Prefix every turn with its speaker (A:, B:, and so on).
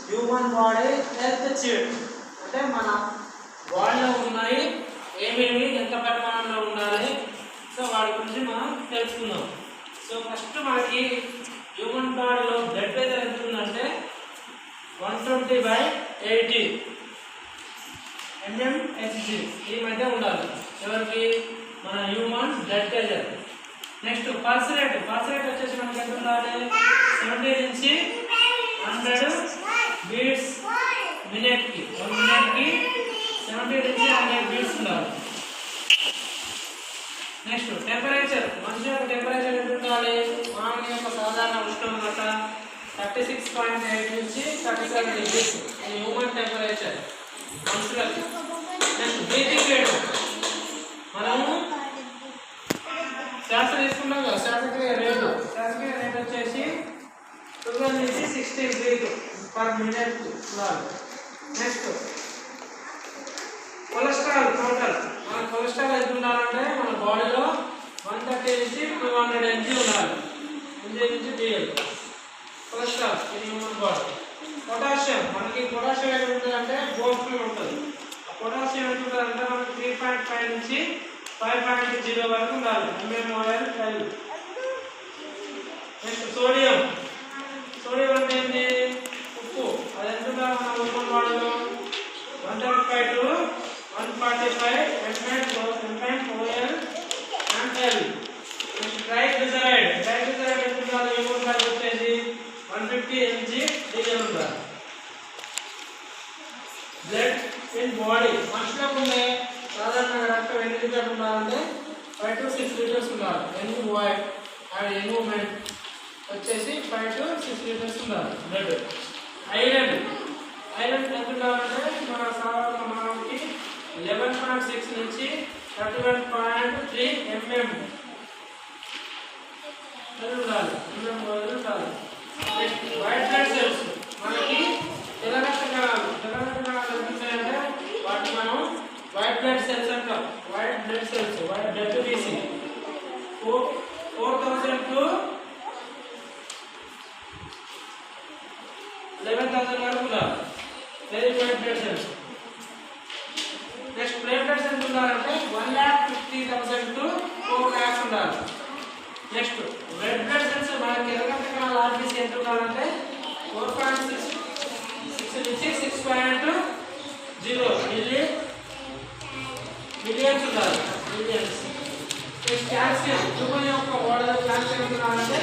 A: Human body health chit అంటే మన బాడీలో ఉన్నాయి ఏమేమి ఎంత పరిమాణంలో ఉండాలి. సో వాటి గురించి మనం తెలుసుకుందాం. సో ఫస్ట్ మనకి హ్యూమన్ బాడీలో బ్లడ్ ప్రెషర్ ఎంత ఉందంటే 120/80 mmHg ఈ మధ్య ఉండాలి. ఎవరికి? మన human blood pressure. Next pulse rate వచ్చేసి మనకి ఎంత ఉండాలి? 70 నుంచి 100 బీట్స్ మినిట్కి 1 మినిట్కి 70 నుంచి 100 బీట్స్ ఉండాలి. నెక్స్ట్ టెంపరేచర్, మనిషి యొక్క టెంపరేచర్ ఎంత ఉండాలి? మానవుని యొక్క సాధారణ ఉష్ణోగ్రత 36.8 నుంచి 37 డిగ్రీస్ హ్యూమన్ టెంపరేచర్ మనుషులకి. నెక్స్ట్ బ్రీతింగ్ రేట్, మనము శ్వాస తీసుకుంటాం కదా, శ్వాసక్రియ రేటు వచ్చేసి 12 నుంచి 16 బ్రీత్ పర్ మినిట్ ఉండాలి. నెక్స్ట్ కొలెస్ట్రాల్ టోటల్, మన కొలెస్ట్రాల్ ఎంత ఉండాలంటే మన బాడీలో 130 నుంచి 200 mg ఉండాలి. mg నుంచి dl cholesterol in human body. Potassium, మనకి పొటాషియం ఎంత ఉంటుందంటే బోన్స్లో ఉంటుంది. పొటాషియం ఎంత ఉంటుందంటే మనకి 3.5 నుంచి 5.0 వరకు ఉండాలి. mmol. నెక్స్ట్ సోడియం అంటే ఏంటి? ఉప్పు. అది ఎంత ఉండాలి మన హ్యూమన్ బాడీలో? 135 to 145 mmol and L. Next triglyceride ఎంత ఉండాలి? హ్యూమన్ బాడీ వచ్చేసి 150 mg dl ఉండాలి. బ్లడ్ ఇన్ బాడీ, మనుషులకు ఉండే సాధారణ రక్తం ఎన్ని లీటర్లు ఉండాలంటే 5 to 6 లీటర్స్ ఉండాలి. Young boy and young women వచ్చేసి 5 to 6 లీటర్స్ ఉండాలి బ్లడ్. ఐరన్ ఎంత ఉండాలంటే మన సాధారణ మానవుడికి 11.6 నుంచి 31.3 mm ఉండాలి. వైట్ బ్లడ్ సెల్స్, మనకి తెల్ల రక్త కణాలు కనిపిస్తాయంటే వాటి మనం వైట్ బ్లడ్ సెల్స్ అంటాం. White blood cells WBC 4,000 to 11,000 వరకు ఉండాలి. Very white blood cells. Next platelets ఎంత ఉండాలంటే 1,50,000 to 4 lakhs ఉండాలి. నెక్స్ట్ రెడ్ బ్లడ్ సెల్స్, మనకి ఎర్ర రక్త కణాలు RBC ఎంత ఉండాలంటే 4.6 నుంచి 6.0 మిలియన్స్ ఉండాలి. నెక్స్ట్ కాల్షియం, హ్యూమన్ యొక్క బాడీలో కాల్షియం ఎంత ఉండాలంటే